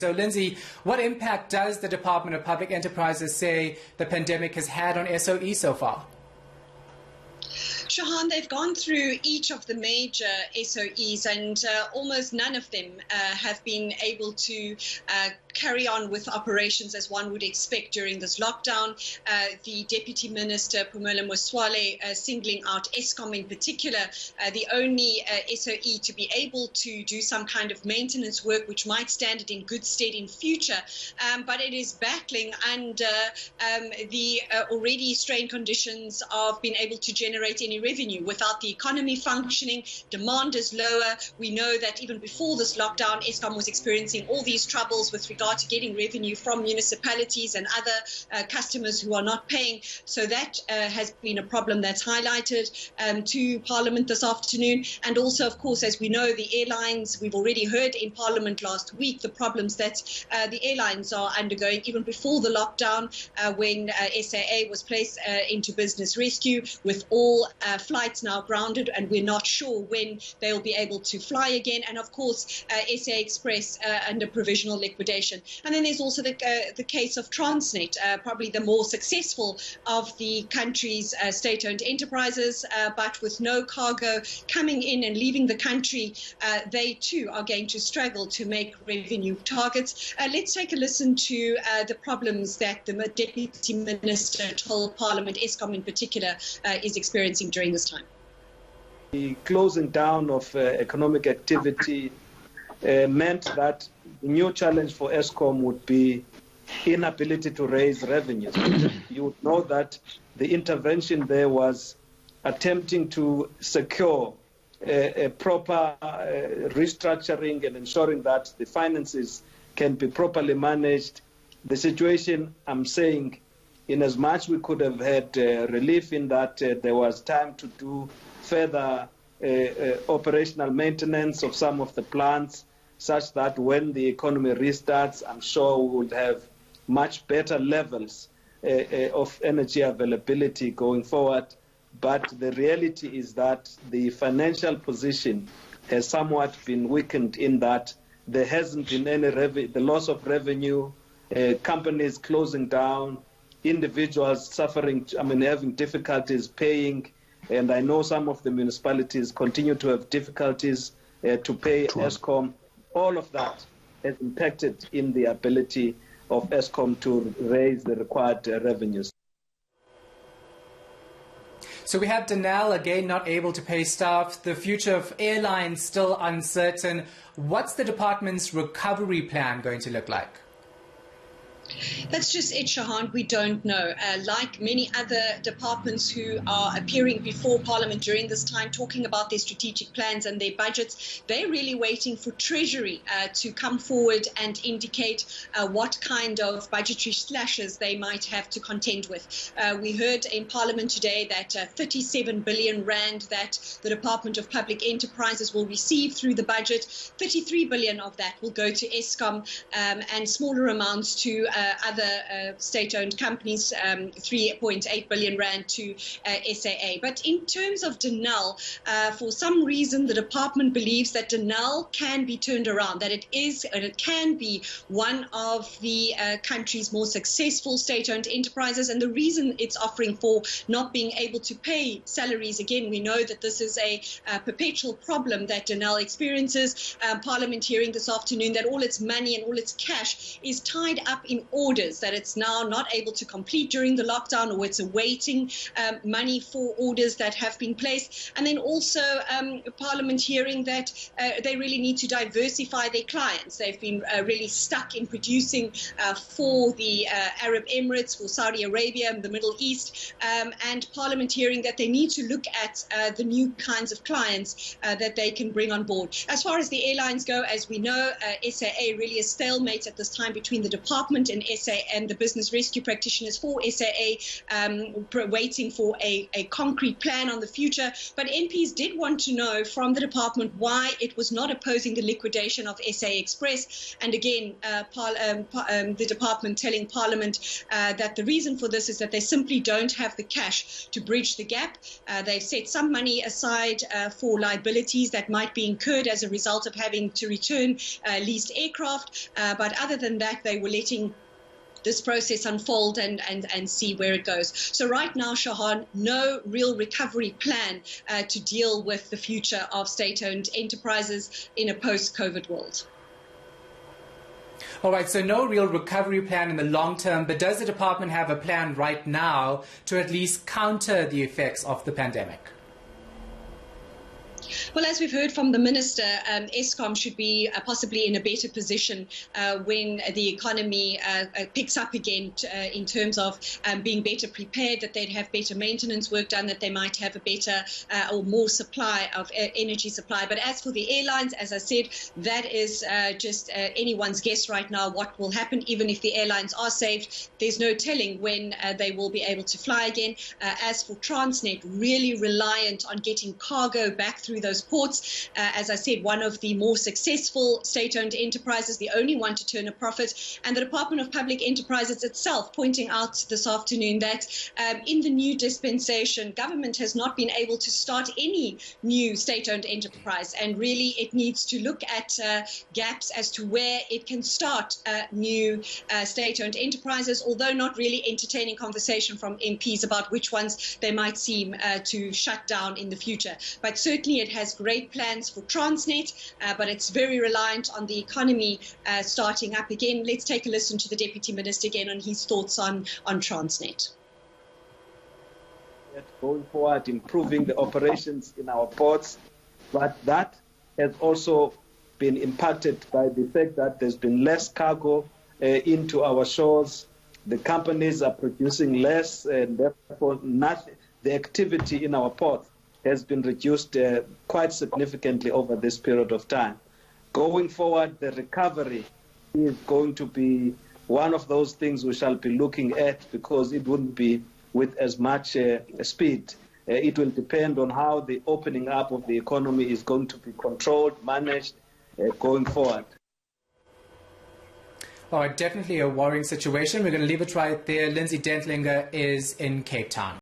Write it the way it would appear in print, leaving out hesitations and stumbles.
So, Lindsay, what impact does the Department of Public Enterprises say the pandemic has had on SOE so far? Shahan, they've gone through each of the major SOEs and almost none of them have been able to carry on with operations as one would expect during this lockdown. The Deputy Minister, Phumela Moswale, singling out Eskom in particular, the only SOE to be able to do some kind of maintenance work which might stand it in good stead in future, but it is battling under the already strained conditions of being able to generate any revenue. Without the economy functioning, demand is lower. We know that even before this lockdown, Eskom was experiencing all these troubles with regard to getting revenue from municipalities and other customers who are not paying. So that has been a problem that's highlighted to Parliament this afternoon. And also, of course, as we know, the airlines, we've already heard in Parliament last week the problems that the airlines are undergoing even before the lockdown when SAA was placed into business rescue, with all flights now grounded, and we're not sure when they'll be able to fly again. And of course, SA Express under provisional liquidation. And then there's also the case of Transnet, probably the more successful of the country's state-owned enterprises, but with no cargo coming in and leaving the country, they too are going to struggle to make revenue targets. Let's take a listen to the problems that the Deputy Minister told Parliament, Eskom in particular, is experiencing during this time. The closing down of economic activity meant that the new challenge for Eskom would be inability to raise revenues. You would know that the intervention there was attempting to secure a proper restructuring and ensuring that the finances can be properly managed. The situation, I'm saying, in as much we could have had relief in that there was time to do further operational maintenance of some of the plants, such that when the economy restarts, I'm sure we would have much better levels of energy availability going forward. But the reality is that the financial position has somewhat been weakened in that there hasn't been any the loss of revenue, companies closing down, individuals suffering, having difficulties paying, and I know some of the municipalities continue to have difficulties to pay Eskom. All of that has impacted in the ability of Eskom to raise the required revenues. So we have Denel again not able to pay staff. The future of airlines still uncertain. What's the department's recovery plan going to look like? That's just it, Shahan. We don't know. Like many other departments who are appearing before Parliament during this time, talking about their strategic plans and their budgets, they're really waiting for Treasury to come forward and indicate what kind of budgetary slashes they might have to contend with. We heard in Parliament today that 37 billion rand that the Department of Public Enterprises will receive through the budget, 33 billion of that will go to Eskom and smaller amounts to other state-owned companies, 3.8 billion rand to SAA. But in terms of Denel, for some reason, the department believes that Denel can be turned around, that it can be one of the country's more successful state-owned enterprises. And the reason it's offering for not being able to pay salaries, again, we know that this is a perpetual problem that Denel experiences. Parliament hearing this afternoon that all its money and all its cash is tied up in orders that it's now not able to complete during the lockdown, or it's awaiting money for orders that have been placed. And then also Parliament hearing that they really need to diversify their clients. They've been really stuck in producing for the Arab Emirates, for Saudi Arabia, the Middle East, and Parliament hearing that they need to look at the new kinds of clients that they can bring on board. As far as the airlines go, as we know, SAA really is stalemate at this time between the department and SA and the business rescue practitioners for SAA waiting for a concrete plan on the future. But MPs did want to know from the department why it was not opposing the liquidation of SA Express. And again, the department telling Parliament that the reason for this is that they simply don't have the cash to bridge the gap. They've set some money aside for liabilities that might be incurred as a result of having to return leased aircraft. But other than that, they were letting this process unfold and see where it goes. So right now, Shahan, no real recovery plan to deal with the future of state-owned enterprises in a post-COVID world. All right, so no real recovery plan in the long term, but does the department have a plan right now to at least counter the effects of the pandemic? Well, as we've heard from the Minister, Eskom should be possibly in a better position when the economy picks up again in terms of being better prepared, that they'd have better maintenance work done, that they might have a better or more supply of energy supply. But as for the airlines, as I said, that is just anyone's guess right now what will happen. Even if the airlines are saved, there's no telling when they will be able to fly again. As for Transnet, really reliant on getting cargo back through those ports. As I said, one of the more successful state-owned enterprises, the only one to turn a profit. And the Department of Public Enterprises itself pointing out this afternoon that in the new dispensation, government has not been able to start any new state-owned enterprise. And really, it needs to look at gaps as to where it can start new state-owned enterprises, although not really entertaining conversation from MPs about which ones they might seem to shut down in the future. But certainly it has great plans for Transnet, but it's very reliant on the economy starting up again. Let's take a listen to the Deputy Minister again on his thoughts on Transnet. Going forward, improving the operations in our ports, but that has also been impacted by the fact that there's been less cargo into our shores. The companies are producing less, and therefore the activity in our ports has been reduced quite significantly over this period of time. Going forward, the recovery is going to be one of those things we shall be looking at, because it wouldn't be with as much speed. It will depend on how the opening up of the economy is going to be controlled, managed going forward. All right, definitely a worrying situation. We're going to leave it right there. Lindsay Dentlinger is in Cape Town.